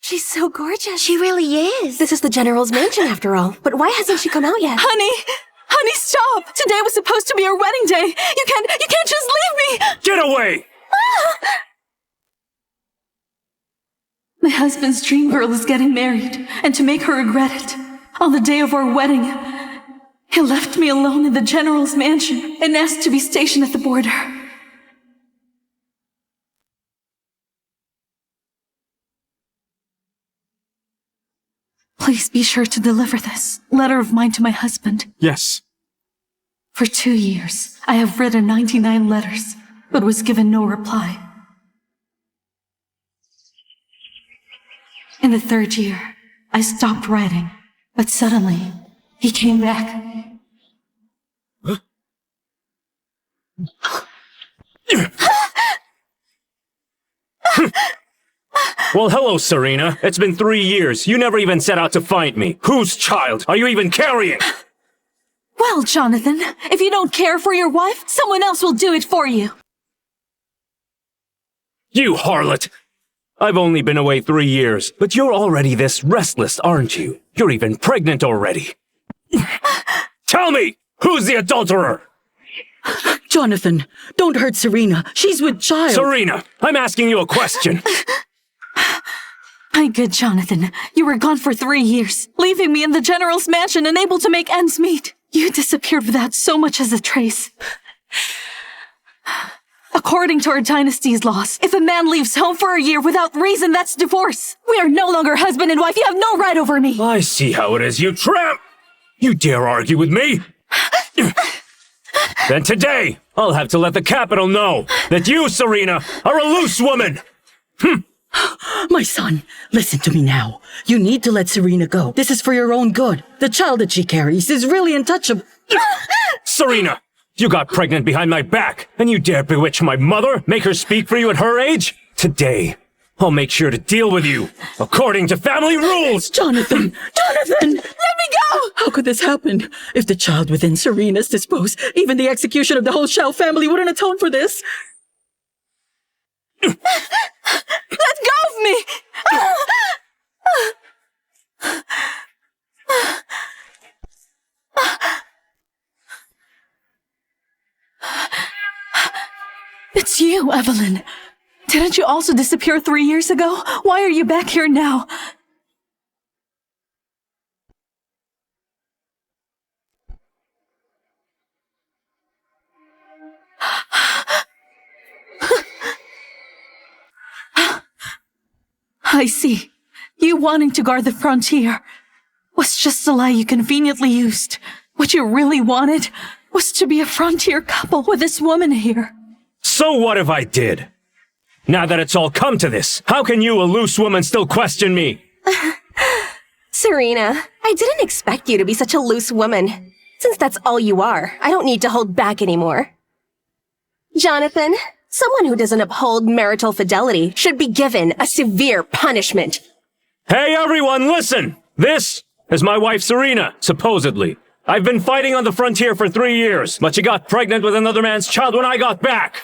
She's so gorgeous. She really is. This is the General's mansion after all. But why hasn't she come out yet? Honey, stop! Today was supposed to be our wedding day. You can't just leave me! Get away! My husband's dream girl is getting married, and to make her regret it, on the day of our wedding, he left me alone in the General's mansion and asked to be stationed at the border. Please be sure to deliver this letter of mine to my husband. Yes. For 2 years, I have written 99 letters, but was given no reply. In the 3rd year, I stopped writing, but suddenly, he came back. Well, hello, Serena. It's been 3 years. You never even set out to find me. Whose child are you even carrying? Well, Jonathan, if you don't care for your wife, someone else will do it for you. You harlot! I've only been away 3 years, but you're already this restless, aren't you? You're even pregnant already. Tell me, who's the adulterer? Jonathan, don't hurt Serena. She's with child. Serena, I'm asking you a question. My good Jonathan, you were gone for 3 years, leaving me in the General's mansion unable to make ends meet. You disappeared without so much as a trace. According to our dynasty's laws, if a man leaves home for a year without reason, that's divorce. We are no longer husband and wife. You have no right over me. I see how it is, you tramp! You dare argue with me? Then today, I'll have to let the capital know that you, Serena, are a loose woman! My son, listen to me now. You need to let Serena go. This is for your own good. The child that she carries is really untouchable. Serena, you got pregnant behind my back, and you dare bewitch my mother? Make her speak for you at her age? Today, I'll make sure to deal with you, according to family rules! Jonathan! Let me go! How could this happen? If the child within Serena's disposed, even the execution of the whole Shao family wouldn't atone for this. Let go of me! It's you, Evelyn. Didn't you also disappear 3 years ago? Why are you back here now? I see. You wanting to guard the frontier was just a lie you conveniently used. What you really wanted was to be a frontier couple with this woman here. So what if I did? Now that it's all come to this, how can you, a loose woman, still question me? Serena, I didn't expect you to be such a loose woman. Since that's all you are, I don't need to hold back anymore. Jonathan, someone who doesn't uphold marital fidelity should be given a severe punishment. Hey everyone, listen! This is my wife Serena, supposedly. I've been fighting on the frontier for 3 years, but she got pregnant with another man's child when I got back.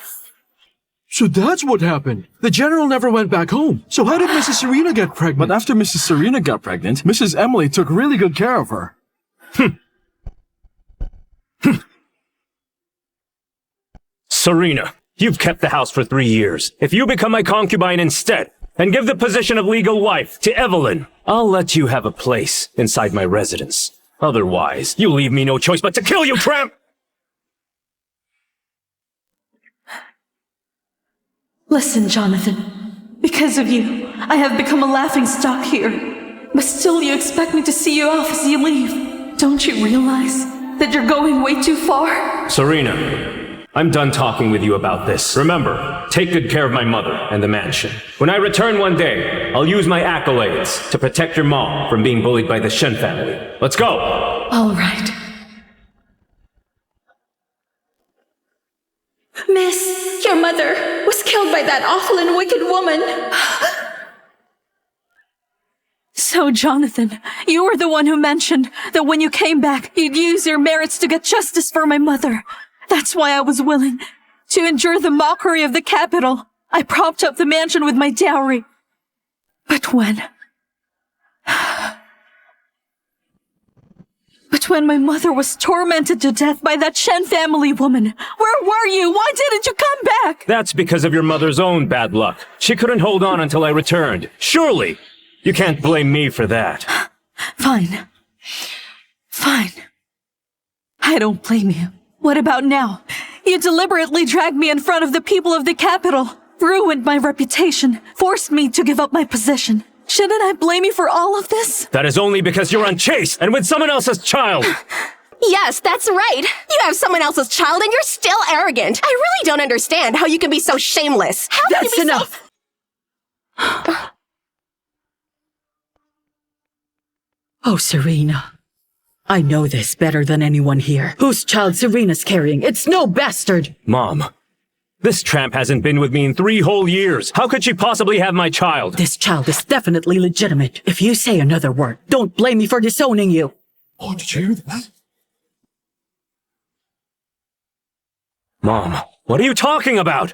So that's what happened. The General never went back home. So how did Mrs. Serena get pregnant? But after Mrs. Serena got pregnant, Mrs. Emily took really good care of her. Serena, you've kept the house for 3 years. If you become my concubine instead, and give the position of legal wife to Evelyn, I'll let you have a place inside my residence. Otherwise, you leave me no choice but to kill you, tramp! Listen, Jonathan. Because of you, I have become a laughingstock here. But still you expect me to see you off as you leave. Don't you realize that you're going way too far? Serena, I'm done talking with you about this. Remember, take good care of my mother and the mansion. When I return one day, I'll use my accolades to protect your mom from being bullied by the Shen family. Let's go! All right. Miss, your mother was killed by that awful and wicked woman. So, Jonathan, you were the one who mentioned that when you came back, you'd use your merits to get justice for my mother. That's why I was willing to endure the mockery of the capital. I propped up the mansion with my dowry. But when when my mother was tormented to death by that Shen family woman. Where were you? Why didn't you come back? That's because of your mother's own bad luck. She couldn't hold on until I returned. Surely, you can't blame me for that. Fine. Fine. I don't blame you. What about now? You deliberately dragged me in front of the people of the capital, ruined my reputation, forced me to give up my position. Shouldn't I blame you for all of this? That is only because you're unchaste and with someone else's child. Yes, that's right. You have someone else's child and you're still arrogant. I really don't understand how you can be so shameless. How can That's you be enough! Oh, Serena. I know this better than anyone here. Whose child Serena's carrying? It's no bastard! Mom, this tramp hasn't been with me in 3 whole years. How could she possibly have my child? This child is definitely legitimate. If you say another word, don't blame me for disowning you. Oh, did you hear that? Mom, what are you talking about?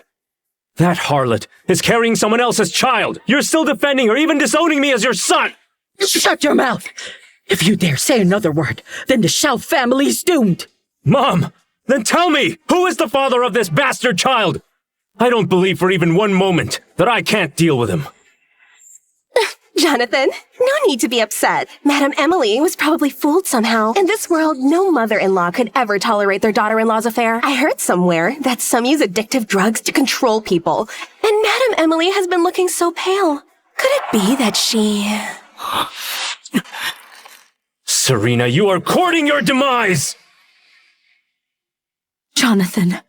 That harlot is carrying someone else's child. You're still defending her, even disowning me as your son. Shut your mouth! If you dare say another word, then the Shao family's doomed. Mom, then tell me, who is the father of this bastard child? I don't believe for even one moment that I can't deal with him. Jonathan, no need to be upset. Madame Emily was probably fooled somehow. In this world, no mother-in-law could ever tolerate their daughter-in-law's affair. I heard somewhere that some use addictive drugs to control people, and Madame Emily has been looking so pale. Could it be that she... Serena, you are courting your demise! Jonathan,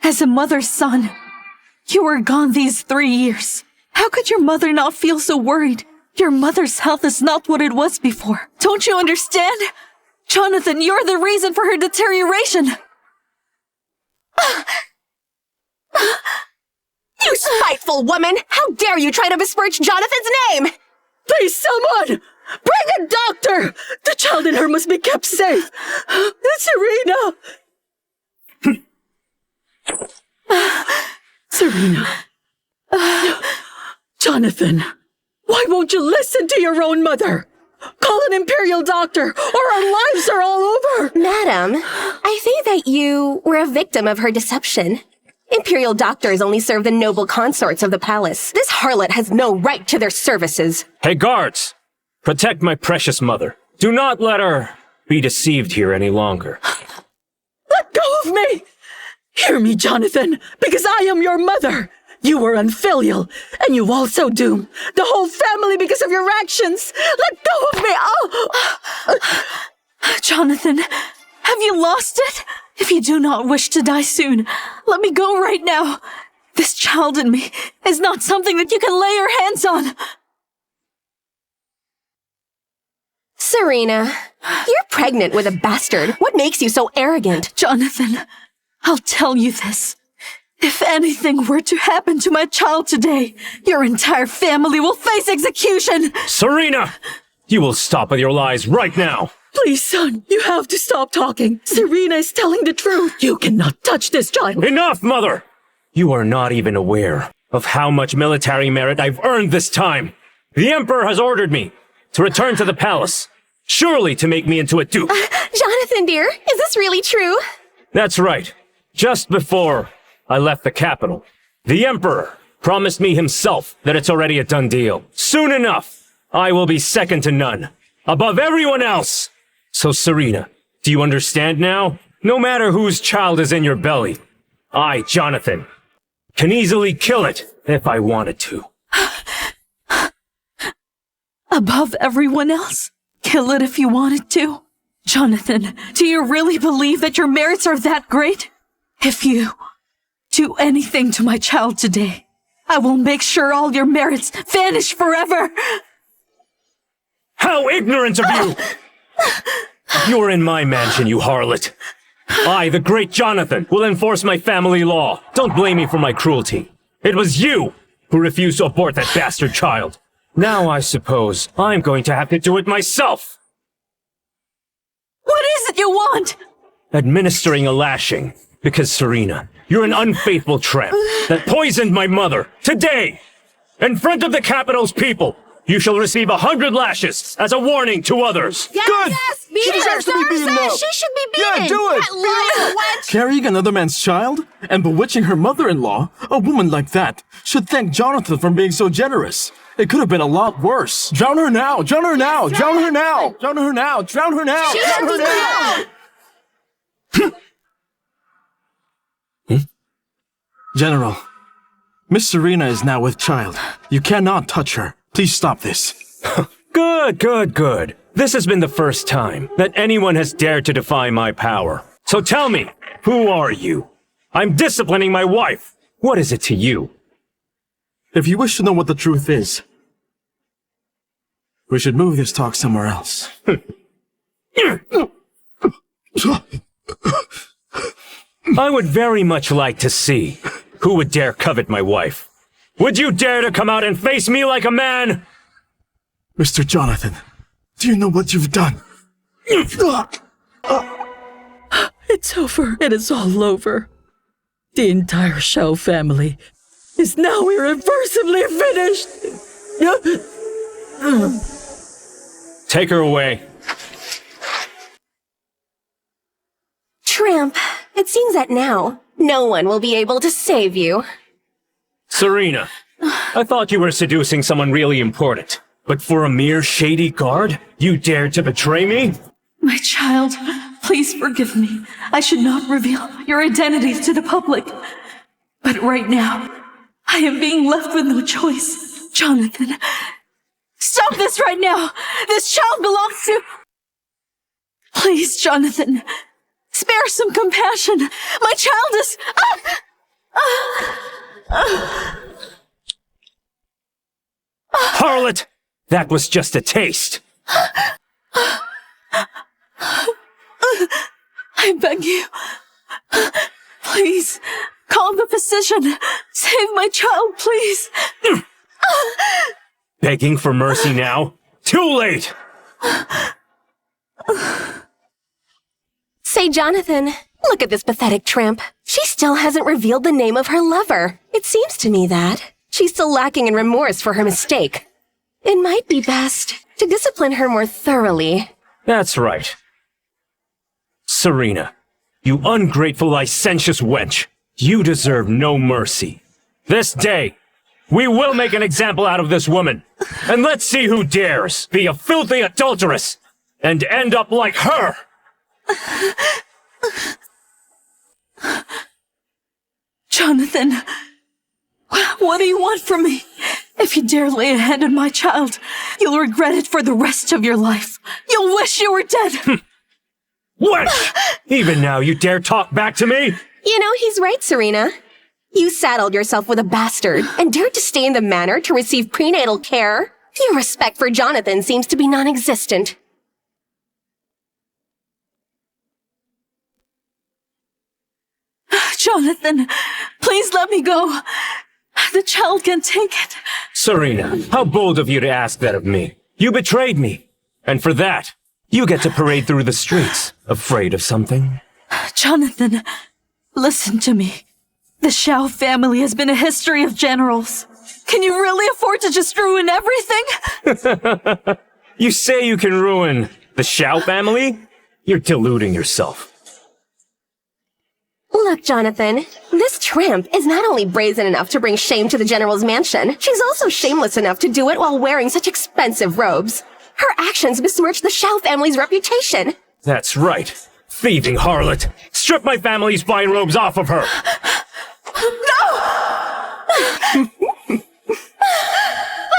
as a mother's son, you were gone these 3 years. How could your mother not feel so worried? Your mother's health is not what it was before. Don't you understand? Jonathan, you're the reason for her deterioration. You spiteful woman! How dare you try to besmirch Jonathan's name! Please, someone! Bring a doctor! The child in her must be kept safe! Serena! Serena. Jonathan, why won't you listen to your own mother? Call an imperial doctor, or our lives are all over! Madam, I think that you were a victim of her deception. Imperial doctors only serve the noble consorts of the palace. This harlot has no right to their services. Hey, guards! Protect my precious mother. Do not let her be deceived here any longer. Let go of me! Hear me, Jonathan, because I am your mother! You were unfilial, and you also doomed the whole family because of your actions! Let go of me! Oh! Jonathan, have you lost it? If you do not wish to die soon, let me go right now. This child in me is not something that you can lay your hands on. Serena, you're pregnant with a bastard. What makes you so arrogant? Jonathan, I'll tell you this. If anything were to happen to my child today, your entire family will face execution! Serena! You will stop with your lies right now! Please, son, you have to stop talking. Serena is telling the truth. You cannot touch this child. Enough, mother! You are not even aware of how much military merit I've earned this time. The Emperor has ordered me to return to the palace, surely to make me into a duke. Jonathan, dear, is this really true? That's right. Just before I left the capital, the Emperor promised me himself that it's already a done deal. Soon enough, I will be second to none, above everyone else. So, Serena, do you understand now? No matter whose child is in your belly, I, Jonathan, can easily kill it if I wanted to. Above everyone else? Kill it if you wanted to? Jonathan, do you really believe that your merits are that great? If you do anything to my child today, I will make sure all your merits vanish forever! How ignorant of you! You're in my mansion, you harlot. I, the great Jonathan, will enforce my family law. Don't blame me for my cruelty. It was you who refused to abort that bastard child. Now I suppose I'm going to have to do it myself. What is it you want? Administering a lashing. Because, Serena, you're an unfaithful tramp that poisoned my mother today in front of the capital's people. You shall receive 100 lashes as a warning to others. Good! She deserves to be beaten up! She should be beaten! Yeah, do it! That lying wench! Carrying another man's child and bewitching her mother-in-law, a woman like that should thank Jonathan for being so generous. It could have been a lot worse. Drown her now! Drown her now! Drown her now! Drown her now! Drown her now! Drown her now! General, Miss Serena is now with child. You cannot touch her. Please stop this. Good. This has been the first time that anyone has dared to defy my power. So tell me, who are you? I'm disciplining my wife. What is it to you? If you wish to know what the truth is, we should move this talk somewhere else. I would very much like to see who would dare covet my wife. Would you dare to come out and face me like a man? Mr. Jonathan, do you know what you've done? It's over. It is all over. The entire Shao family is now irreversibly finished. Take her away. Tramp, it seems that now, no one will be able to save you. Serena, I thought you were seducing someone really important. But for a mere shady guard, you dared to betray me? My child, please forgive me. I should not reveal your identities to the public. But right now, I am being left with no choice. Jonathan, stop this right now! This child belongs to... Please, Jonathan, spare some compassion. My child is... Harlot! That was just a taste. I beg you. Please, call the physician. Save my child, please. Begging for mercy now? Too late! Say, Jonathan, look at this pathetic tramp. She still hasn't revealed the name of her lover. It seems to me that she's still lacking in remorse for her mistake. It might be best to discipline her more thoroughly. That's right. Serena, you ungrateful, licentious wench. You deserve no mercy. This day, we will make an example out of this woman. And let's see who dares be a filthy adulteress and end up like her. Jonathan, what do you want from me? If you dare lay a hand on my child, you'll regret it for the rest of your life. You'll wish you were dead. Wench! Even now you dare talk back to me? You know, he's right, Serena. You saddled yourself with a bastard and dared to stay in the manor to receive prenatal care. Your respect for Jonathan seems to be non-existent. Jonathan, please let me go. The child can take it. Serena, how bold of you to ask that of me. You betrayed me. And for that, you get to parade through the streets, afraid of something. Jonathan, listen to me. The Shao family has been a history of generals. Can you really afford to just ruin everything? You say you can ruin the Shao family? You're deluding yourself. Look, Jonathan, this tramp is not only brazen enough to bring shame to the general's mansion, she's also shameless enough to do it while wearing such expensive robes. Her actions besmirch the Shao family's reputation. That's right. Thieving harlot. Strip my family's fine robes off of her. No! Let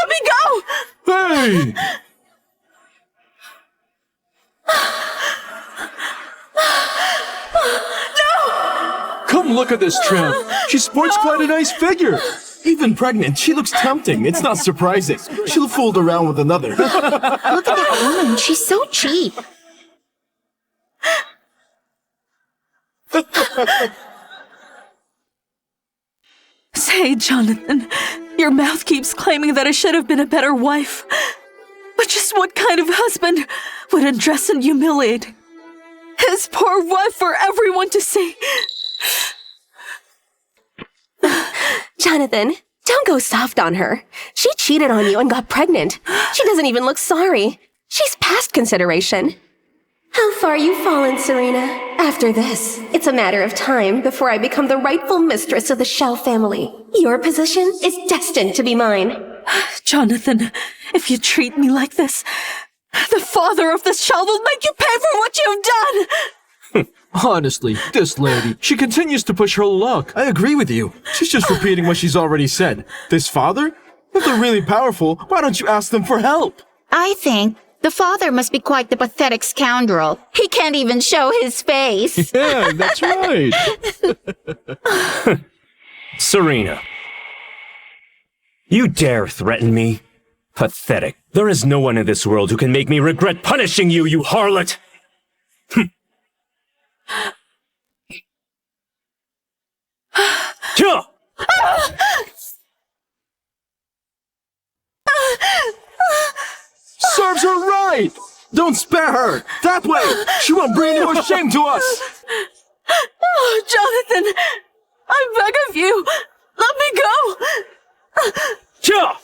me go! Hey! Come look at this tramp. She sports quite a nice figure. Even pregnant, she looks tempting. It's not surprising. She'll fool around with another. Look at that woman, she's so cheap. Say, Jonathan, your mouth keeps claiming that I should have been a better wife. But just what kind of husband would undress and humiliate his poor wife for everyone to see? Jonathan, Don't go soft on her. She cheated on you and got pregnant. She doesn't even look sorry. She's past consideration. How far you've fallen, Serena. After this, it's a matter of time before I become the rightful mistress of the Shell family. Your position is destined to be mine. Jonathan, if you treat me like this, the father of this child will make you pay for what you've done! Honestly, this lady, she continues to push her luck. I agree with you. She's just repeating what she's already said. This father? If they're really powerful, why don't you ask them for help? I think the father must be quite the pathetic scoundrel. He can't even show his face. Yeah, that's right. Serena. You dare threaten me? Pathetic. There is no one in this world who can make me regret punishing you, you harlot! Huh. Serves her right! Don't spare her! That way! She won't bring any more shame to us! Oh, Jonathan! I beg of you! Let me go! Huh.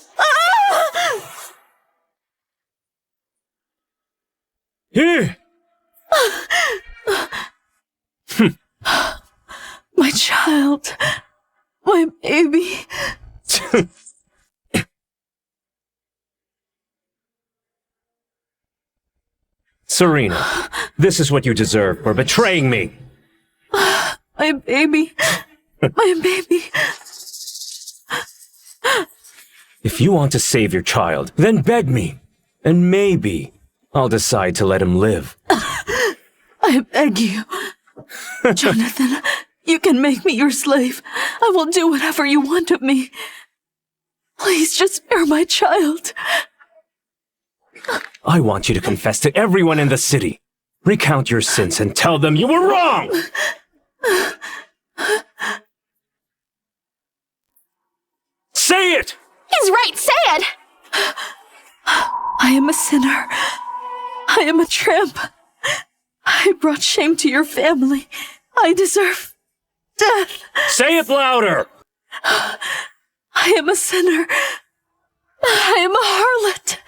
Here. My child. My baby. Serena, this is what you deserve for betraying me. My baby. My baby. If you want to save your child, then beg me. And maybe I'll decide to let him live. I beg you. Jonathan, you can make me your slave. I will do whatever you want of me. Please just spare my child. I want you to confess to everyone in the city. Recount your sins and tell them you were wrong! Say it! He's right, say it! I am a sinner. I am a tramp. I brought shame to your family. I deserve death. Say it louder! I am a sinner. I am a harlot.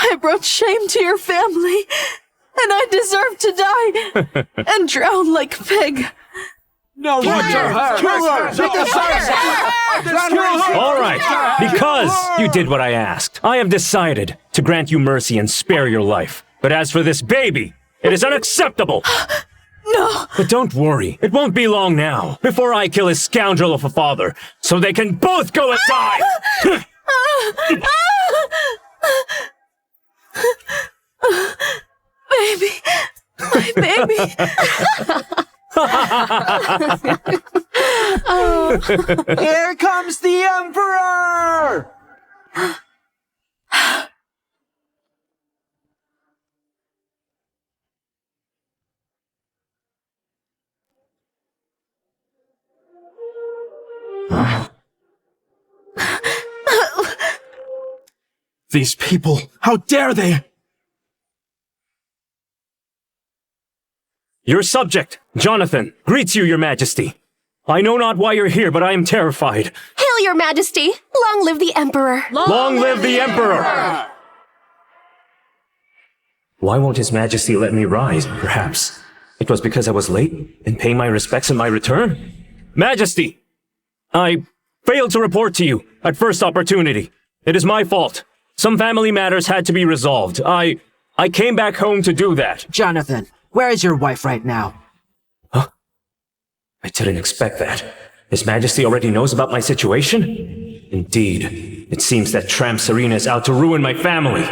I brought shame to your family, and I deserve to die and drown like a pig. No, kill her! Kill her! All right, because you did what I asked, I have decided to grant you mercy and spare your life. But as for this baby, it is unacceptable! No! But don't worry, it won't be long now before I kill his scoundrel of a father, so they can both go and die! Baby! My baby! Here comes the Emperor! These people, how dare they? Your subject, Jonathan, greets you, your majesty. I know not why you're here, but I am terrified. Hail, your majesty! Long live the Emperor! Long live the Emperor! Why won't his majesty let me rise, perhaps? It was because I was late in paying my respects in my return? Majesty! I failed to report to you at first opportunity. It is my fault. Some family matters had to be resolved. I came back home to do that. Jonathan, where is your wife right now? I didn't expect that. His Majesty already knows about my situation? Indeed, it seems that tramp Serena is out to ruin my family.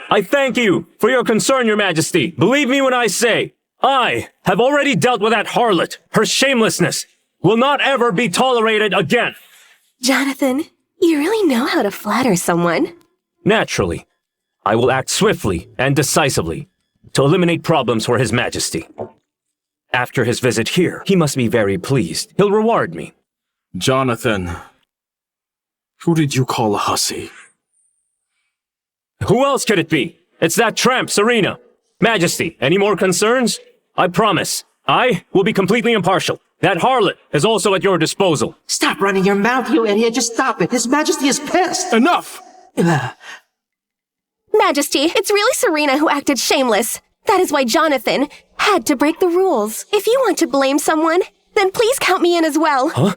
I thank you for your concern, your Majesty. Believe me when I say, I have already dealt with that harlot. Her shamelessness will not ever be tolerated again. Jonathan, you really know how to flatter someone. Naturally, I will act swiftly and decisively to eliminate problems for His Majesty. After his visit here, he must be very pleased. He'll reward me. Jonathan, who did you call a hussy? Who else could it be? It's that tramp, Serena. Majesty, any more concerns? I promise, I will be completely impartial. That harlot is also at your disposal. Stop running your mouth, you idiot. Just stop it. His Majesty is pissed. Enough! Majesty, it's really Serena who acted shameless. That is why Jonathan had to break the rules. If you want to blame someone, then please count me in as well. Huh?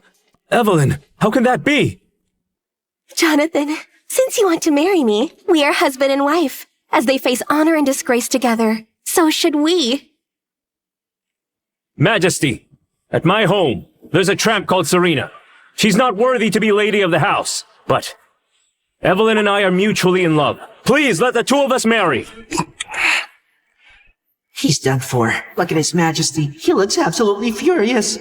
Evelyn, how can that be? Jonathan, since you want to marry me, we are husband and wife. As they face honor and disgrace together, so should we. Majesty, at my home, there's a tramp called Serena. She's not worthy to be lady of the house, but Evelyn and I are mutually in love. Please let the two of us marry. He's done for. Look at His Majesty. He looks absolutely furious.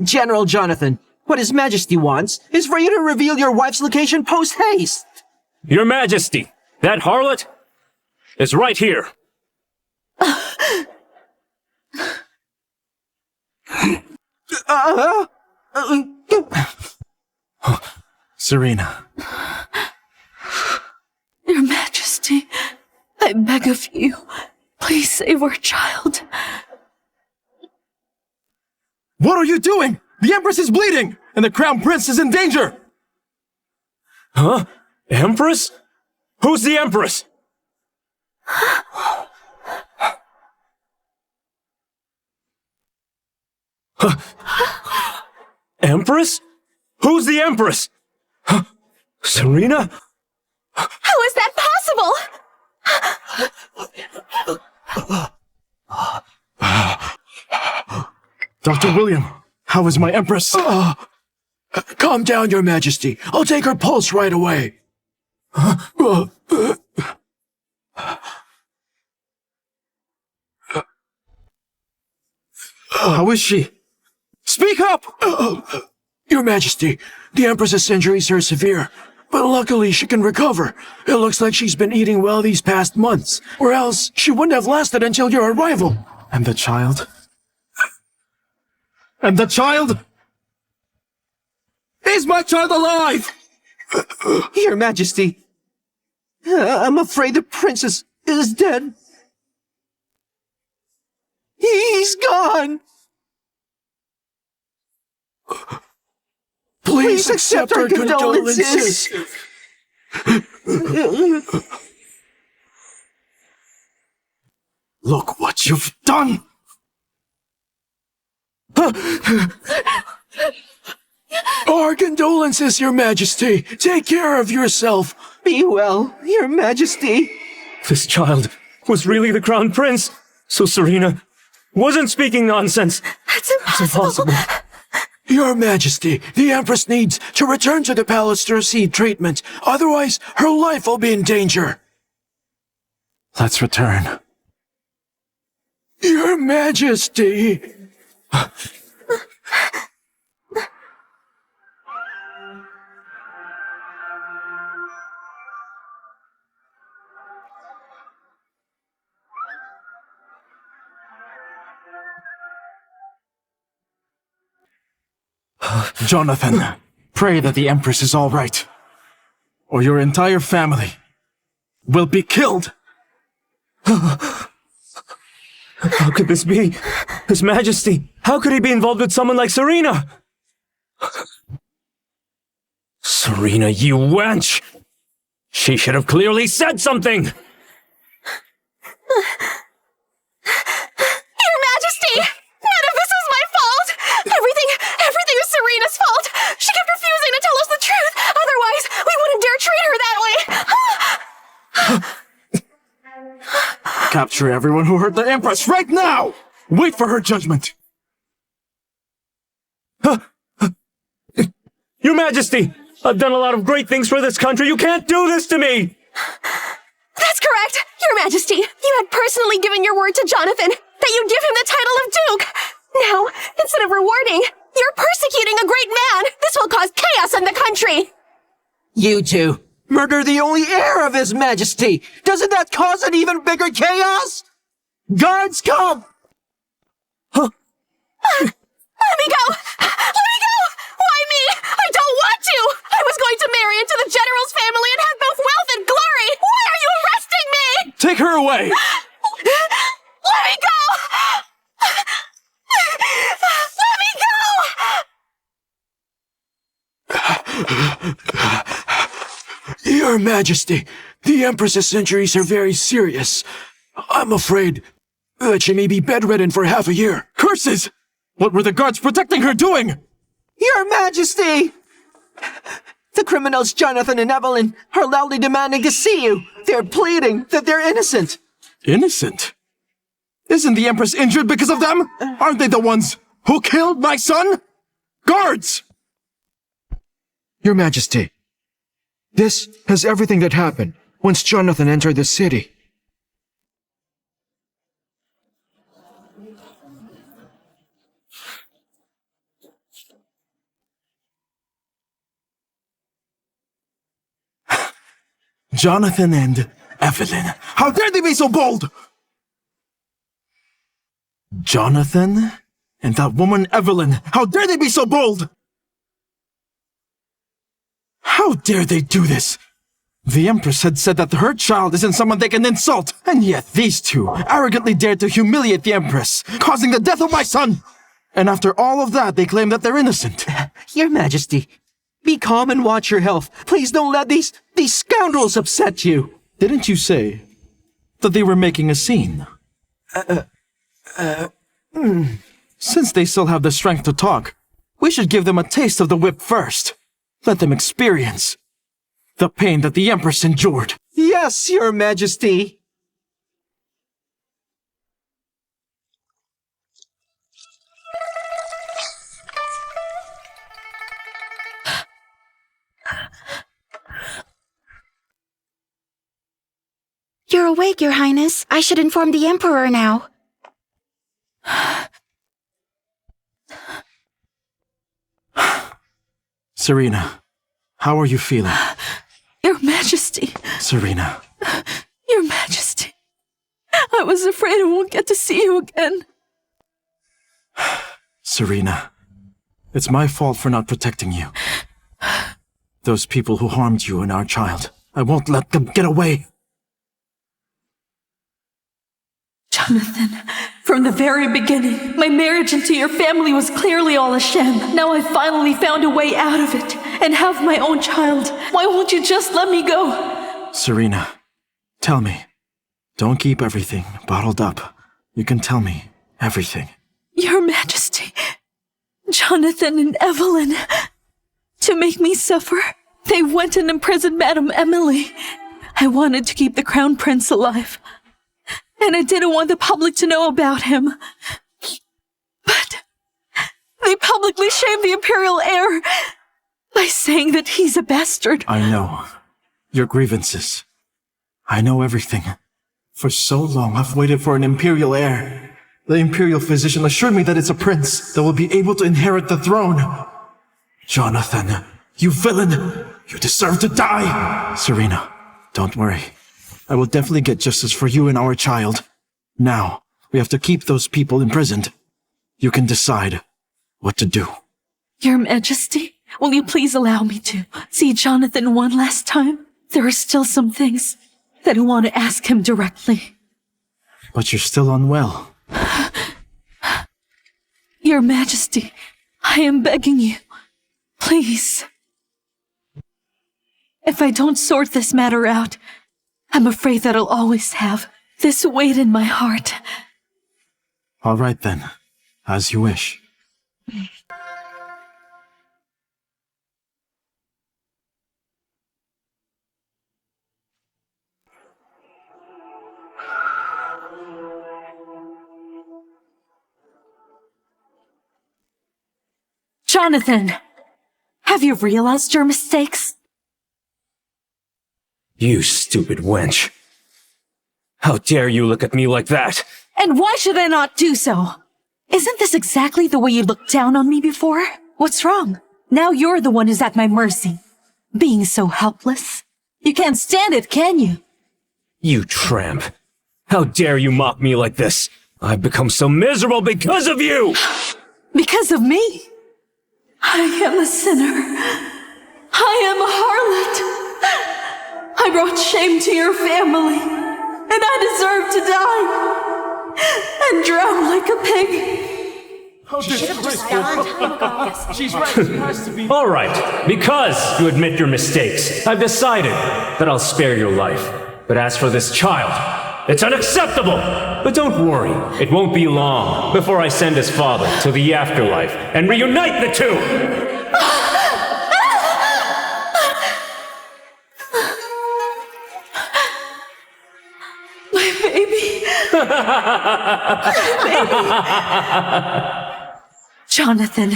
General Jonathan, what His Majesty wants is for you to reveal your wife's location post-haste. Your Majesty, that harlot is right here. Serena. Your Majesty, I beg of you, please save our child. What are you doing? The Empress is bleeding, and the Crown Prince is in danger! Huh? Empress? Who's the Empress? Empress? Who's the Empress? Serena? How is that possible? Dr. William, how is my Empress? Calm down, Your Majesty. I'll take her pulse right away. How is she? Speak up! Your Majesty, the Empress's injuries are severe, but luckily she can recover. It looks like she's been eating well these past months, or else she wouldn't have lasted until your arrival. And the child? And the child? Is my child alive? Your Majesty, I'm afraid the princess is dead. He's gone. Please accept our condolences. Look what you've done! Our condolences, Your Majesty. Take care of yourself. Be well, Your Majesty. This child was really the Crown Prince, so Serena wasn't speaking nonsense. That's impossible. Your Majesty, the Empress needs to return to the palace to receive treatment. Otherwise, her life will be in danger. Let's return. Your Majesty. Jonathan, pray that the Empress is all right, or your entire family will be killed. How could this be? His Majesty, how could he be involved with someone like Serena? Serena, you wench! She should have clearly said something! Your Majesty! None of this is my fault! Everything is Serena's fault! She kept refusing to tell us the truth! Otherwise, we wouldn't dare treat her that way! Capture everyone who hurt the Empress right now! Wait for her judgment! Your Majesty! I've done a lot of great things for this country. You can't do this to me! That's correct! Your Majesty, you had personally given your word to Jonathan that you'd give him the title of Duke! Now, instead of rewarding, you're persecuting a great man! This will cause chaos in the country! You two, murder the only heir of His Majesty! Doesn't that cause an even bigger chaos? Guards, come! Let me go! Let me go! Why me? I don't want to! I was going to marry into the General's family and have both wealth and glory! Why are you arresting me? Take her away! Let me go! Let me go! Your Majesty, the Empress's injuries are very serious. I'm afraid that she may be bedridden for half a year. Curses! What were the guards protecting her doing? Your Majesty! The criminals Jonathan and Evelyn are loudly demanding to see you. They're pleading that they're innocent. Innocent? Isn't the Empress injured because of them? Aren't they the ones who killed my son? Guards! Your Majesty, this has everything that happened once Jonathan entered the city. Jonathan and Evelyn. How dare they be so bold? Jonathan and that woman Evelyn. How dare they be so bold? How dare they do this? The Empress had said that her child isn't someone they can insult, and yet these two arrogantly dared to humiliate the Empress, causing the death of my son. And after all of that, they claim that they're innocent. Your Majesty, be calm and watch your health. Please don't let these scoundrels upset you. Didn't you say that they were making a scene? Since they still have the strength to talk, we should give them a taste of the whip first. Let them experience the pain that the Empress endured. Yes, Your Majesty. You're awake, Your Highness. I should inform the Emperor now. Serena, how are you feeling? Your Majesty. Serena. Your Majesty. I was afraid I won't get to see you again. Serena, it's my fault for not protecting you. Those people who harmed you and our child, I won't let them get away. Jonathan, from the very beginning, my marriage into your family was clearly all a sham. Now I finally found a way out of it and have my own child. Why won't you just let me go? Serena, tell me. Don't keep everything bottled up. You can tell me everything. Your Majesty, Jonathan and Evelyn, to make me suffer, they went and imprisoned Madame Emily. I wanted to keep the Crown Prince alive, and I didn't want the public to know about him. But they publicly shamed the Imperial heir by saying that he's a bastard. I know. Your grievances. I know everything. For so long, I've waited for an Imperial heir. The Imperial physician assured me that it's a prince that will be able to inherit the throne. Jonathan, you villain! You deserve to die! Serena, don't worry. I will definitely get justice for you and our child. Now, we have to keep those people imprisoned. You can decide what to do. Your Majesty, will you please allow me to see Jonathan one last time? There are still some things that I want to ask him directly. But you're still unwell. Your Majesty, I am begging you, please. If I don't sort this matter out, I'm afraid that I'll always have this weight in my heart. All right then, as you wish. Jonathan, have you realized your mistakes? You stupid wench. How dare you look at me like that? And why should I not do so? Isn't this exactly the way you looked down on me before? What's wrong? Now you're the one who's at my mercy. Being so helpless. You can't stand it, can you? You tramp. How dare you mock me like this? I've become so miserable because of you! Because of me? I am a sinner. I am a harlot. I brought shame to your family, and I deserve to die and drown like a pig. How disgraceful. She's right, she has to be. All right, because you admit your mistakes, I've decided that I'll spare your life. But as for this child, it's unacceptable! But don't worry, it won't be long before I send his father to the afterlife and reunite the two! Jonathan,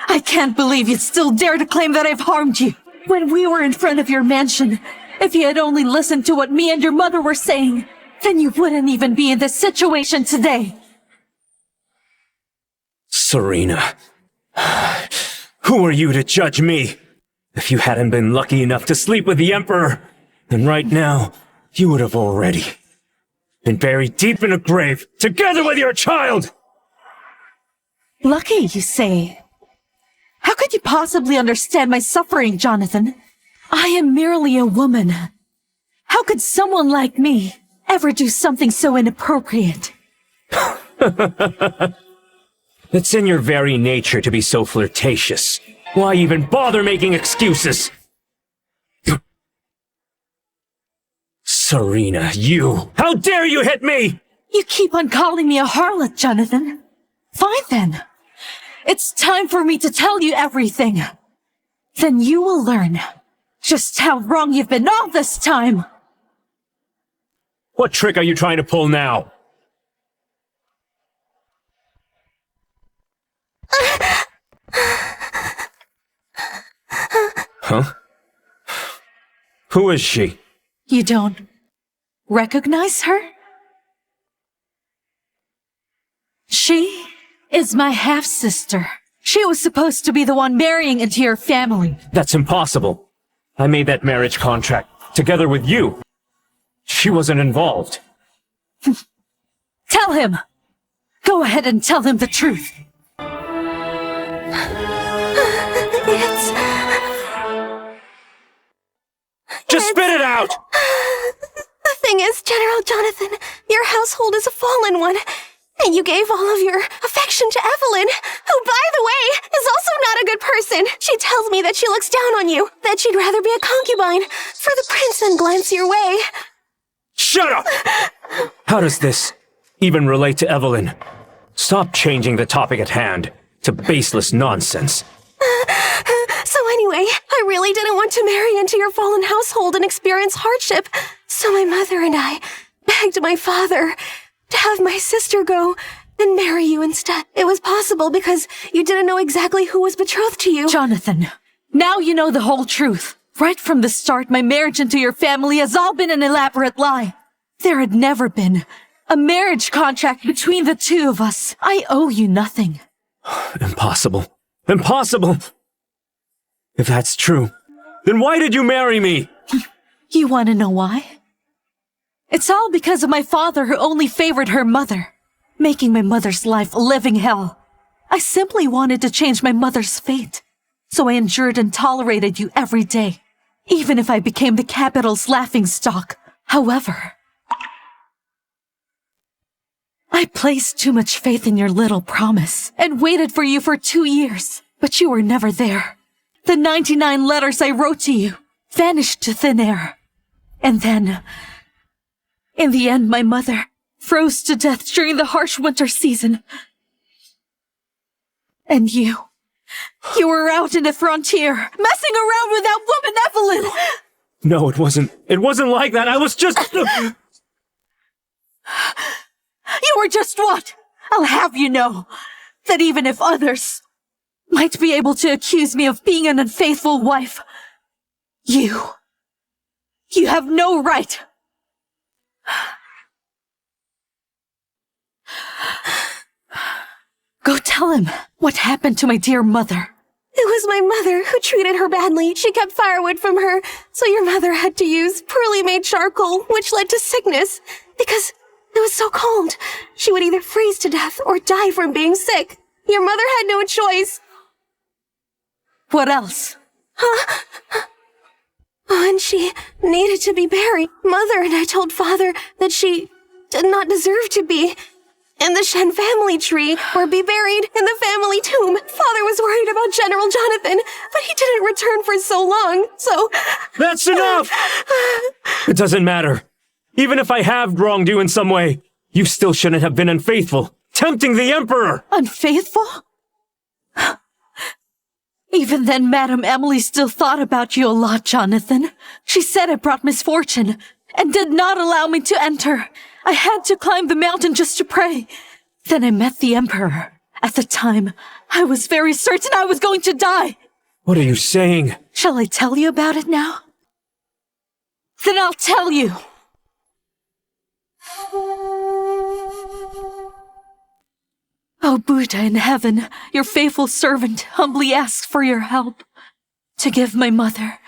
I can't believe you'd still dare to claim that I've harmed you. When we were in front of your mansion, if you had only listened to what me and your mother were saying, then you wouldn't even be in this situation today. Serena, who are you to judge me? If you hadn't been lucky enough to sleep with the Emperor, then right now, you would have already been buried deep in a grave, together with your child! Lucky, you say? How could you possibly understand my suffering, Jonathan? I am merely a woman. How could someone like me ever do something so inappropriate? It's in your very nature to be so flirtatious. Why even bother making excuses? Serena, you! How dare you hit me! You keep on calling me a harlot, Jonathan. Fine then. It's time for me to tell you everything. Then you will learn just how wrong you've been all this time. What trick are you trying to pull now? Huh? Who is she? You don't recognize her? She is my half-sister. She was supposed to be the one marrying into your family. That's impossible. I made that marriage contract together with you. She wasn't involved. Tell him! Go ahead and tell him the truth. Just spit it out! The thing is, General Jonathan, your household is a fallen one. And you gave all of your affection to Evelyn, who, by the way, is also not a good person. She tells me that she looks down on you, that she'd rather be a concubine for the prince than glance your way. Shut up! How does this even relate to Evelyn? Stop changing the topic at hand to baseless nonsense. So anyway, I really didn't want to marry into your fallen household and experience hardship. So my mother and I begged my father to have my sister go and marry you instead. It was possible because you didn't know exactly who was betrothed to you. Jonathan, now you know the whole truth. Right from the start, my marriage into your family has all been an elaborate lie. There had never been a marriage contract between the two of us. I owe you nothing. Impossible. Impossible! If that's true, then why did you marry me? You want to know why? It's all because of my father who only favored her mother, making my mother's life a living hell. I simply wanted to change my mother's fate, so I endured and tolerated you every day, even if I became the capital's laughingstock. However, I placed too much faith in your little promise and waited for you for 2 years, but you were never there. The 99 letters I wrote to you vanished to thin air. And then, in the end, my mother froze to death during the harsh winter season. And you were out in the frontier, messing around with that woman Evelyn! No, it wasn't. It wasn't like that. I was just... You were just what? I'll have you know that even if others might be able to accuse me of being an unfaithful wife, you have no right. Go tell him what happened to my dear mother. It was my mother who treated her badly. She kept firewood from her, so your mother had to use poorly made charcoal, which led to sickness. Because it was so cold, she would either freeze to death or die from being sick. Your mother had no choice. What else? Huh? Oh, and she needed to be buried. Mother and I told Father that she did not deserve to be. in the Shen family tree or be buried in the family tomb. Father was worried about General Jonathan, but he didn't return for so long, so... That's enough! It doesn't matter. Even if I have wronged you in some way, you still shouldn't have been unfaithful, tempting the Emperor! Unfaithful? Even then, Madame Emily still thought about you a lot, Jonathan. She said it brought misfortune, and did not allow me to enter. I had to climb the mountain just to pray. Then I met the Emperor. At the time, I was very certain I was going to die. What are you saying? Shall I tell you about it now? Then I'll tell you. O Buddha in heaven, your faithful servant humbly asks for your help to give my mother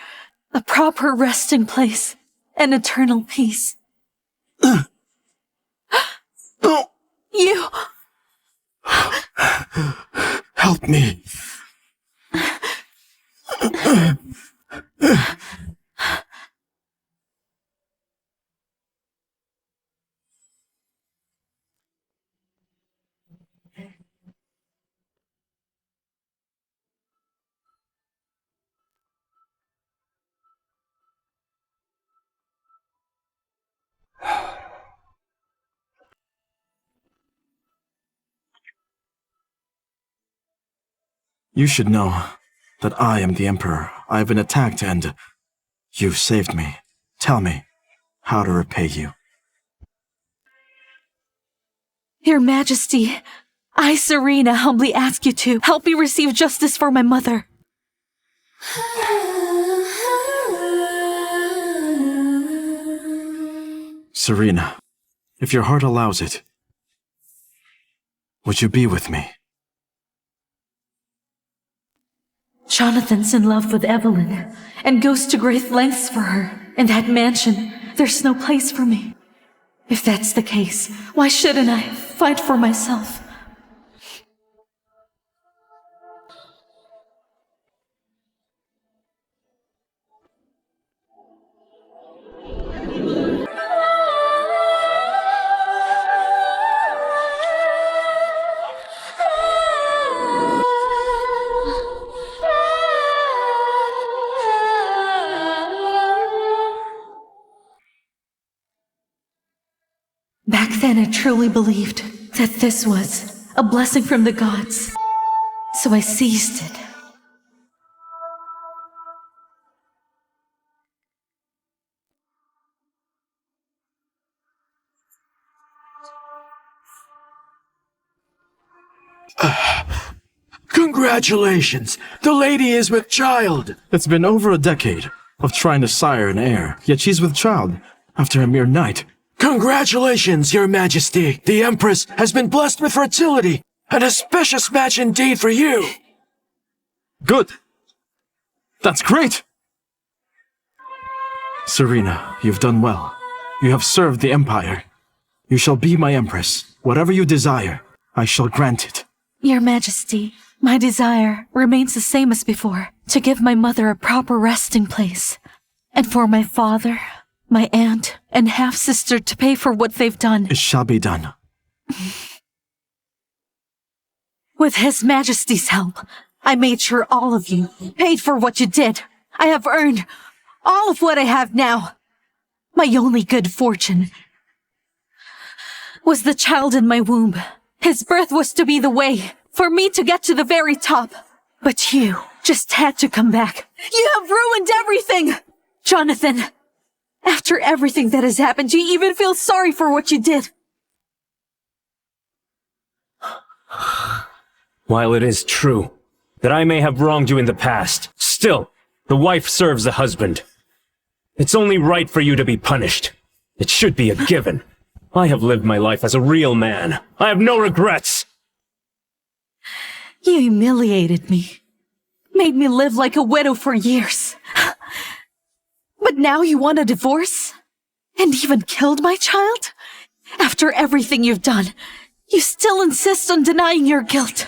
a proper resting place and eternal peace. You... Help me. You should know that I am the Emperor. I have been attacked and you've saved me. Tell me how to repay you. Your Majesty, I, Serena, humbly ask you to help me receive justice for my mother. Serena, if your heart allows it, would you be with me? Jonathan's in love with Evelyn and goes to great lengths for her. In that mansion, there's no place for me. If that's the case, why shouldn't I fight for myself? Back then, I truly believed that this was a blessing from the gods, so I seized it. Congratulations! The lady is with child! It's been over a decade of trying to sire an heir, yet she's with child after a mere night. Congratulations, Your Majesty! The Empress has been blessed with fertility! An auspicious match indeed for you! Good! That's great! Serena, you've done well. You have served the Empire. You shall be my Empress. Whatever you desire, I shall grant it. Your Majesty, my desire remains the same as before, to give my mother a proper resting place, and for my father, my aunt, and half-sister to pay for what they've done. It shall be done. With His Majesty's help, I made sure all of you paid for what you did. I have earned all of what I have now. My only good fortune was the child in my womb. His birth was to be the way for me to get to the very top. But you just had to come back. You have ruined everything! Jonathan, after everything that has happened, you even feel sorry for what you did. While it is true that I may have wronged you in the past, still, the wife serves the husband. It's only right for you to be punished. It should be a given. I have lived my life as a real man. I have no regrets. You humiliated me. Made me live like a widow for years. But now you want a divorce? And even killed my child? After everything you've done, you still insist on denying your guilt.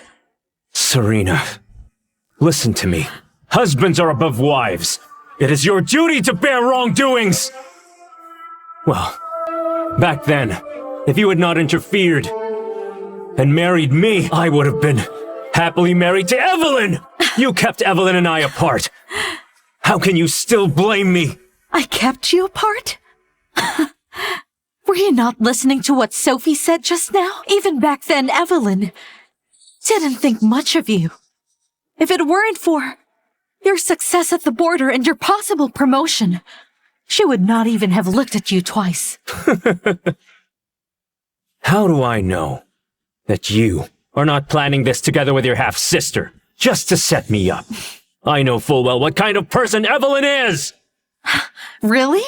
Serena, listen to me. Husbands are above wives. It is your duty to bear wrongdoings. Well, back then, if you had not interfered, and married me, I would have been happily married to Evelyn! You kept Evelyn and I apart. How can you still blame me? I kept you apart? Were you not listening to what Sophie said just now? Even back then, Evelyn didn't think much of you. If it weren't for your success at the border and your possible promotion, she would not even have looked at you twice. How do I know that you are not planning this together with your half-sister, just to set me up? I know full well what kind of person Evelyn is! Really?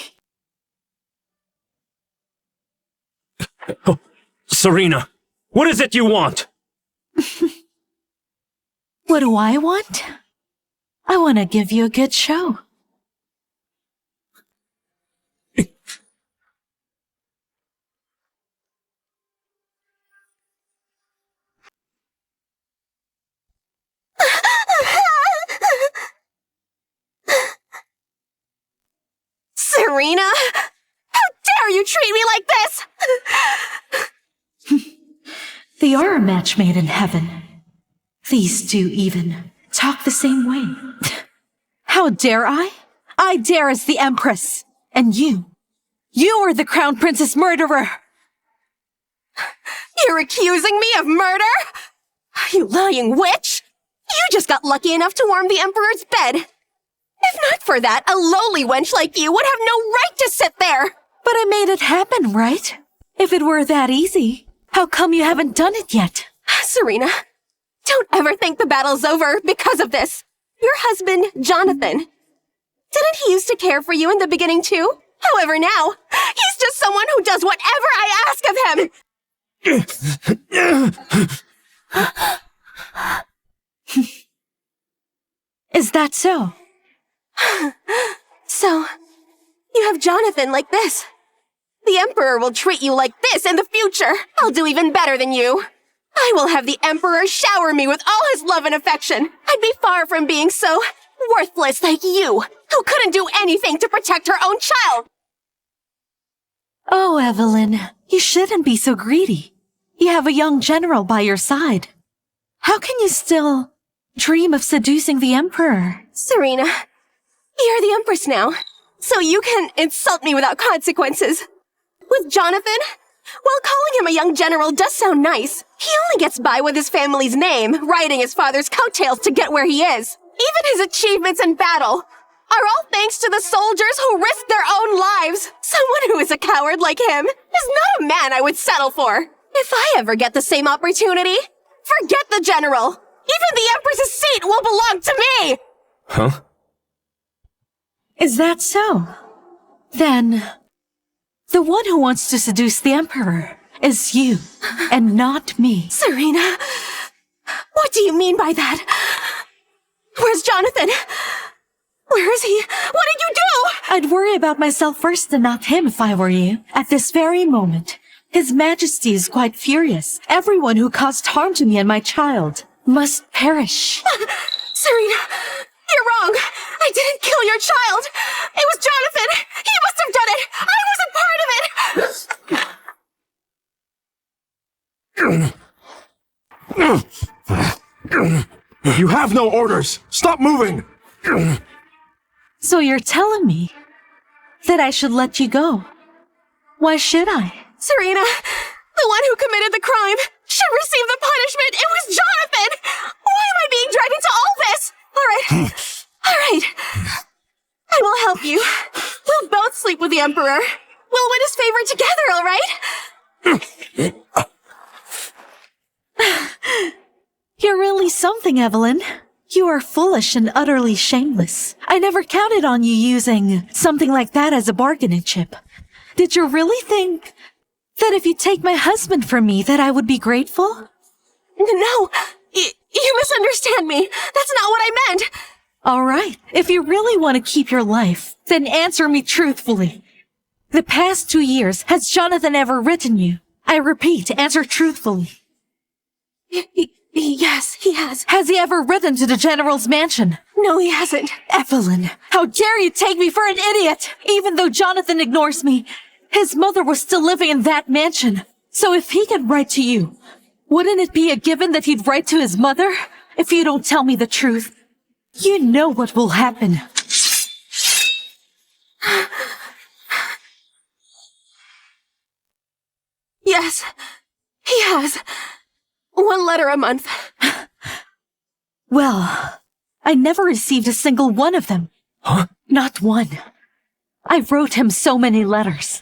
Oh, Serena, what is it you want? What do I want? I want to give you a good show. Serena? How dare you treat me like this? They are a match made in heaven. These two even talk the same way. How dare I? I dare as the Empress. And you are the Crown Princess murderer. You're accusing me of murder? You lying witch! You just got lucky enough to warm the Emperor's bed. If not for that, a lowly wench like you would have no right to sit there. But I made it happen, right? If it were that easy, how come you haven't done it yet? Serena, don't ever think the battle's over because of this. Your husband, Jonathan, didn't he used to care for you in the beginning too? However, now, he's just someone who does whatever I ask of him. Is that so? So, you have Jonathan like this. The Emperor will treat you like this in the future. I'll do even better than you. I will have the Emperor shower me with all his love and affection. I'd be far from being so worthless like you, who couldn't do anything to protect her own child. Oh, Evelyn, you shouldn't be so greedy. You have a young general by your side. How can you still dream of seducing the Emperor? Serena, you're the Empress now, so you can insult me without consequences. With Jonathan, while calling him a young general does sound nice, he only gets by with his family's name, riding his father's coattails to get where he is. Even his achievements in battle are all thanks to the soldiers who risked their own lives. Someone who is a coward like him is not a man I would settle for. If I ever get the same opportunity, forget the general. Even the Empress's seat will belong to me! Huh? Is that so? Then, the one who wants to seduce the Emperor is you, and not me. Serena, what do you mean by that? Where's Jonathan? Where is he? What did you do? I'd worry about myself first and not him if I were you. At this very moment, His Majesty is quite furious. Everyone who caused harm to me and my child must perish. Serena, you're wrong. I didn't kill your child. It was Jonathan. He must have done it. I wasn't part of it. You have no orders! Stop moving! So you're telling me that I should let you go? Why should I? Serena, the one who committed the crime should receive the punishment. It was Jonathan. Why am I being dragged into all this? All right. I will help you. We'll both sleep with the Emperor. We'll win his favor together, all right? You're really something, Evelyn. You are foolish and utterly shameless. I never counted on you using something like that as a bargaining chip. Did you really think that if you take my husband from me that I would be grateful? No, you misunderstand me. That's not what I meant. All right. If you really want to keep your life, then answer me truthfully. The past 2 years, has Jonathan ever written you? I repeat, answer truthfully. Yes, he has. Has he ever written to the General's mansion? No, he hasn't. Evelyn, how dare you take me for an idiot? Even though Jonathan ignores me, his mother was still living in that mansion. So if he can write to you, Wouldn't it be a given that he'd write to his mother? If you don't tell me the truth, you know what will happen. Yes, he has. 1 letter a month. Well, I never received a single one of them. Huh? Not one. I wrote him so many letters,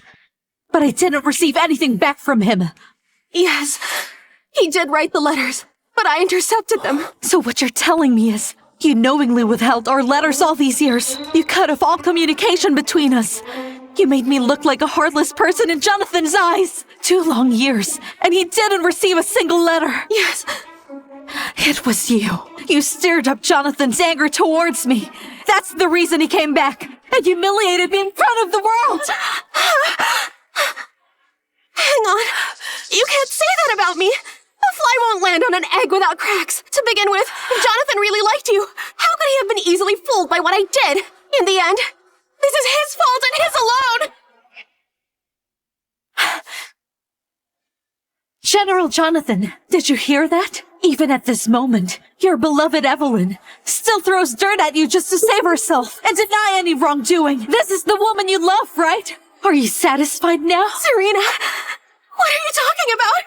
but I didn't receive anything back from him. Yes, he did write the letters, but I intercepted them. So what you're telling me is, you knowingly withheld our letters all these years. You cut off all communication between us. You made me look like a heartless person in Jonathan's eyes. 2 long years, and he didn't receive a single letter. Yes. It was you. You stirred up Jonathan's anger towards me. That's the reason he came back and humiliated me in front of the world. Hang on. You can't say that about me. A fly won't land on an egg without cracks. To begin with, if Jonathan really liked you, how could he have been easily fooled by what I did? In the end, this is his fault and his alone. General Jonathan, did you hear that? Even at this moment, your beloved Evelyn still throws dirt at you just to save herself and deny any wrongdoing. This is the woman you love, right? Are you satisfied now? Serena, what are you talking about?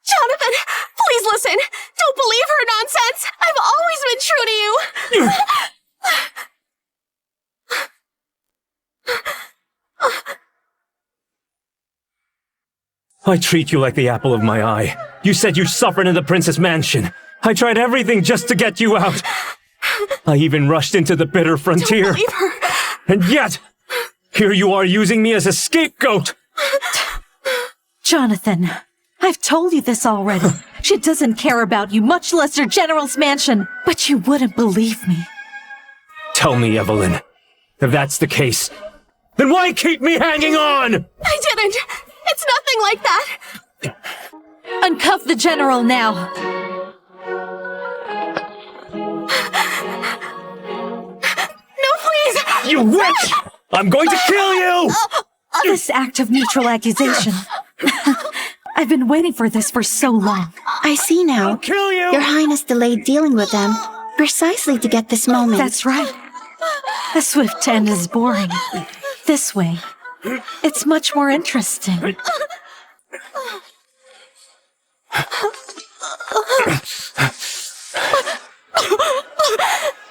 Jonathan, please listen. Don't believe her nonsense. I've always been true to you. I treat you like the apple of my eye. You said you suffered in the Princess Mansion. I tried everything just to get you out. I even rushed into the bitter frontier. Don't believe her. And yet, here you are using me as a scapegoat. Jonathan, I've told you this already. She doesn't care about you, much less your general's mansion. But you wouldn't believe me. Tell me, Evelyn, if that's the case, then why keep me hanging on? I didn't. It's nothing like that. Uncuff the general now. No, please. You witch! I'm going to kill you! This act of mutual accusation. I've been waiting for this for so long. I see now. I'll kill you! Your Highness delayed dealing with them precisely to get this moment. That's right. A swift end is boring. This way, it's much more interesting.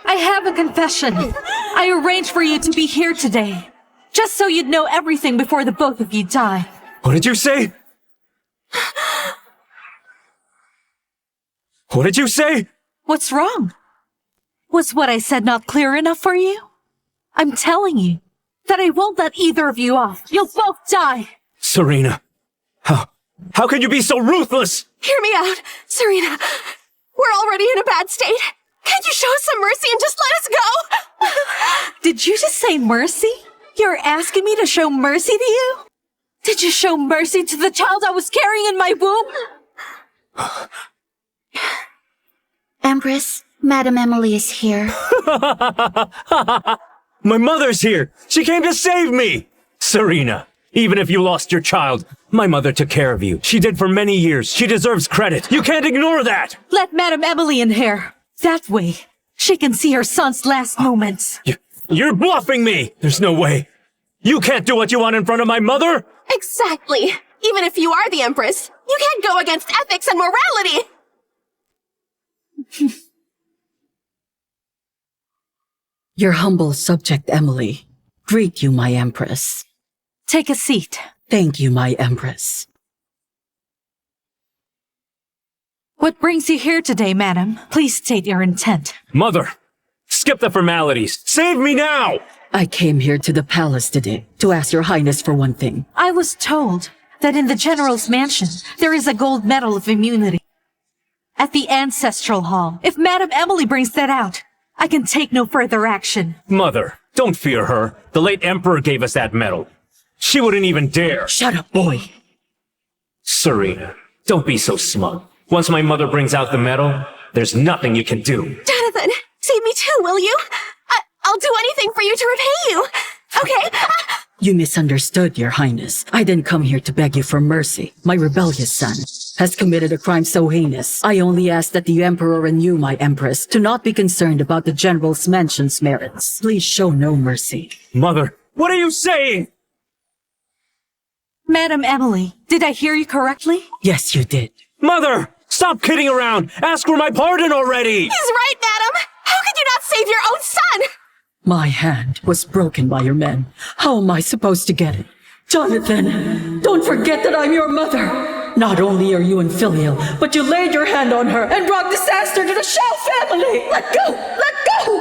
I have a confession. I arranged for you to be here today, just so you'd know everything before the both of you die. What did you say? What did you say? What's wrong? Was what I said not clear enough for you? I'm telling you that I won't let either of you off. You'll both die. Serena, how can you be so ruthless? Hear me out, Serena. We're already in a bad state. Can't you show us some mercy and just let us go? Did you just say mercy? You're asking me to show mercy to you? Did you show mercy to the child I was carrying in my womb? Empress, Madame Emily is here. My mother's here! She came to save me! Serena, even if you lost your child, my mother took care of you. She did for many years. She deserves credit. You can't ignore that! Let Madame Emily in here. That way, she can see her son's last moments. You're bluffing me! There's no way. You can't do what you want in front of my mother! Exactly. Even if you are the Empress, you can't go against ethics and morality. Your humble subject, Emily. Greet you, my Empress. Take a seat. Thank you, my Empress. What brings you here today, madam? Please state your intent. Mother, skip the formalities. Save me now! I came here to the palace today to ask your highness for one thing. I was told that in the general's mansion, there is a gold medal of immunity. At the ancestral hall. If Madame Emily brings that out, I can take no further action. Mother, don't fear her. The late emperor gave us that medal. She wouldn't even dare. Shut up, boy. Serena, don't be so smug. Once my mother brings out the medal, there's nothing you can do. Jonathan, save me too, will you? I'll do anything for you to repay you. Okay. You misunderstood, Your Highness. I didn't come here to beg you for mercy. My rebellious son has committed a crime so heinous. I only ask that the Emperor and you, my Empress, do not be concerned about the General's mansion's merits. Please show no mercy. Mother, what are you saying? Madam Emily, did I hear you correctly? Yes, you did. Mother, stop kidding around. Ask for my pardon already. He's right, madam. How could you not save your own son? My hand was broken by your men. How am I supposed to get it? Jonathan, don't forget that I'm your mother. Not only are you infilial, but you laid your hand on her and brought disaster to the Shao family. Let go! Let go!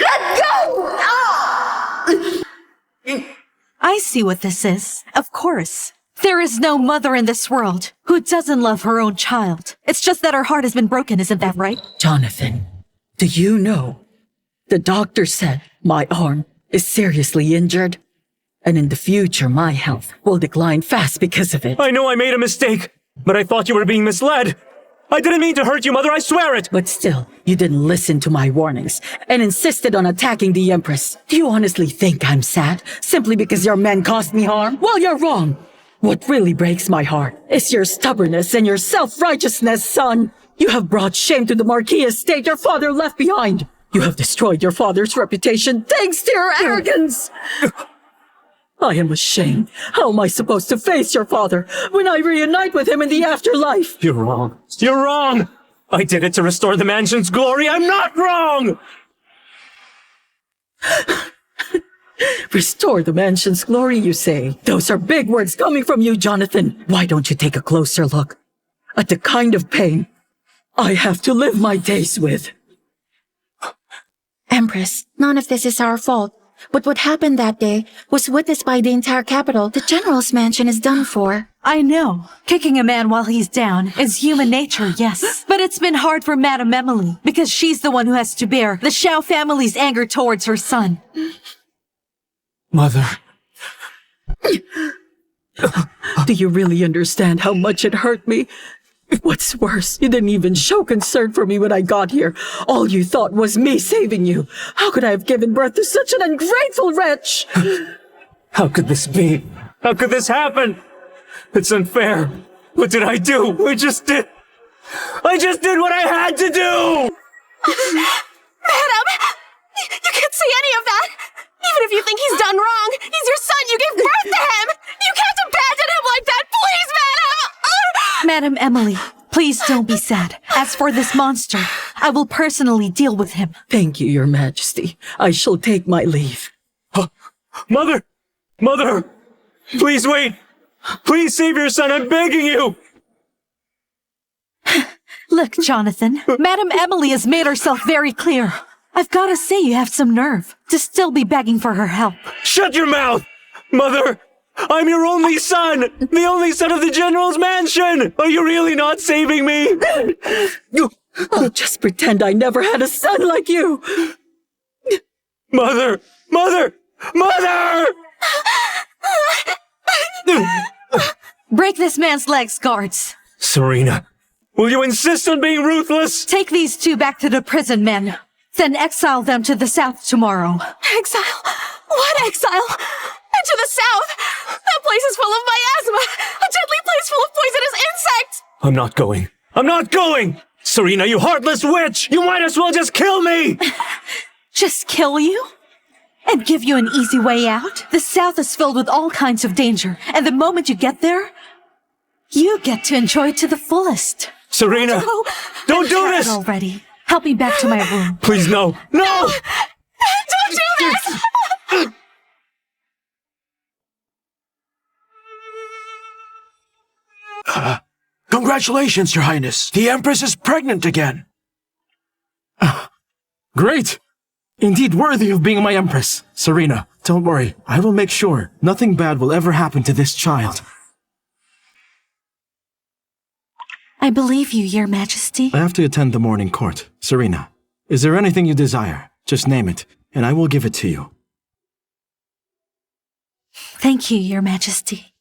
Let go! I see what this is. Of course. There is no mother in this world who doesn't love her own child. It's just that her heart has been broken, isn't that right? Jonathan, do you know? The doctor said my arm is seriously injured. And in the future, my health will decline fast because of it. I know I made a mistake, but I thought you were being misled. I didn't mean to hurt you, Mother, I swear it! But still, you didn't listen to my warnings and insisted on attacking the Empress. Do you honestly think I'm sad simply because your men caused me harm? Well, you're wrong. What really breaks my heart is your stubbornness and your self-righteousness, son. You have brought shame to the Marquis estate your father left behind. You have destroyed your father's reputation thanks to your arrogance. I am ashamed. How am I supposed to face your father when I reunite with him in the afterlife? You're wrong. You're wrong! I did it to restore the mansion's glory. I'm not wrong! Restore the mansion's glory, you say? Those are big words coming from you, Jonathan. Why don't you take a closer look at the kind of pain I have to live my days with? Empress, none of this is our fault. But what happened that day was witnessed by the entire capital. The General's mansion is done for. I know. Kicking a man while he's down is human nature, yes. But it's been hard for Madam Emily because she's the one who has to bear the Shao family's anger towards her son. Mother. Do you really understand how much it hurt me? What's worse, you didn't even show concern for me when I got here. All you thought was me saving you. How could I have given birth to such an ungrateful wretch? How could this be? How could this happen? It's unfair. What did I do? I just did what I had to do! Madam! You can't say any of that! Even if you think he's done wrong, he's your son! You gave birth to him! You can't abandon him like that! Please, madam! Madam Emily, please don't be sad. As for this monster, I will personally deal with him. Thank you, Your Majesty. I shall take my leave. Mother! Mother! Please wait! Please save your son, I'm begging you! Look, Jonathan, Madam Emily has made herself very clear. I've got to say you have some nerve to still be begging for her help. Shut your mouth! Mother! I'm your only son! The only son of the General's mansion! Are you really not saving me? I'll just pretend I never had a son like you! Mother! Mother! Mother! Break this man's legs, guards. Serena, will you insist on being ruthless? Take these two back to the prison, men. Then exile them to the south tomorrow. Exile? What exile? And to the south? That place is full of miasma! A deadly place full of poisonous insects! I'm not going. I'm not going! Serena, you heartless witch! You might as well just kill me! Just kill you? And give you an easy way out? The south is filled with all kinds of danger, and the moment you get there, you get to enjoy it to the fullest. Serena! Don't do this! Already. Help me back to my room. Please, no! No! Don't do this! Congratulations, Your Highness. The Empress is pregnant again. Great! Indeed worthy of being my Empress. Serena, don't worry. I will make sure nothing bad will ever happen to this child. I believe you, Your Majesty. I have to attend the morning court. Serena, is there anything you desire? Just name it, and I will give it to you. Thank you, Your Majesty.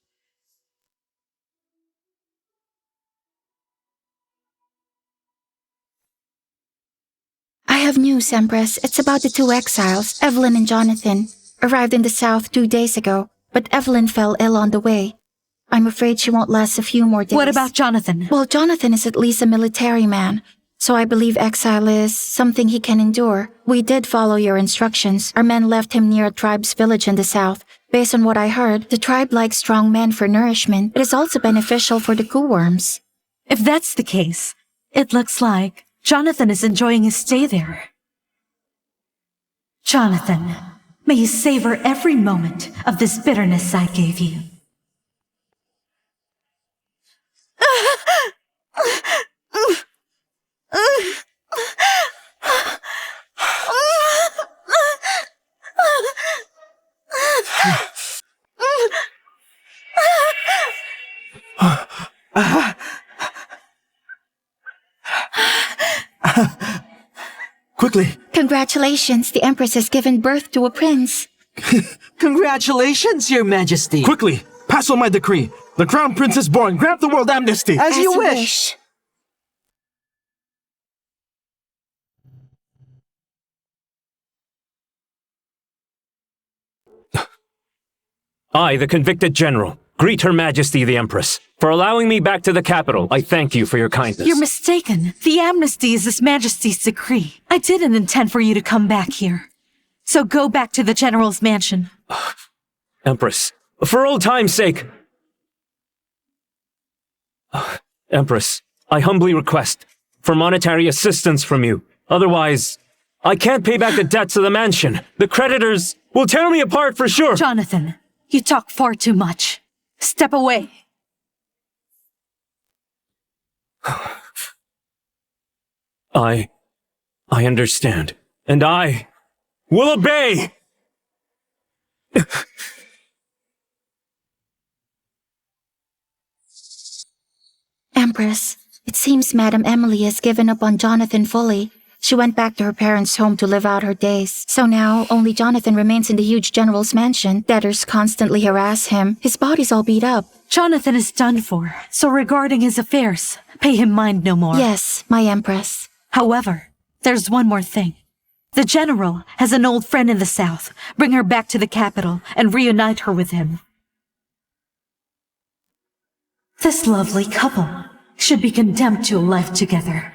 I have news, Empress. It's about the two exiles, Evelyn and Jonathan. Arrived in the south 2 days ago, but Evelyn fell ill on the way. I'm afraid she won't last a few more days. What about Jonathan? Well, Jonathan is at least a military man, so I believe exile is something he can endure. We did follow your instructions. Our men left him near a tribe's village in the south. Based on what I heard, the tribe likes strong men for nourishment. It is also beneficial for the kuworms. If that's the case, it looks like Jonathan is enjoying his stay there. Jonathan, may you savor every moment of this bitterness I gave you. Quickly! Congratulations, the Empress has given birth to a prince. Congratulations, Your Majesty. Quickly! Pass on my decree! The Crown Prince is born! Grant the world amnesty! As you wish. I, the convicted general, greet Her Majesty the Empress. For allowing me back to the capital, I thank you for your kindness. You're mistaken. The amnesty is His Majesty's decree. I didn't intend for you to come back here. So go back to the general's mansion. Empress, for old time's sake. Empress, I humbly request for monetary assistance from you. Otherwise, I can't pay back the debts of the mansion. The creditors will tear me apart for sure. Jonathan, you talk far too much. Step away. I understand. And I will obey! Empress, it seems Madame Emily has given up on Jonathan fully. She went back to her parents' home to live out her days. So now, only Jonathan remains in the huge general's mansion. Debtors constantly harass him. His body's all beat up. Jonathan is done for, so regarding his affairs, pay him mind no more. Yes, my Empress. However, there's one more thing. The general has an old friend in the south. Bring her back to the capital and reunite her with him. This lovely couple should be condemned to a life together.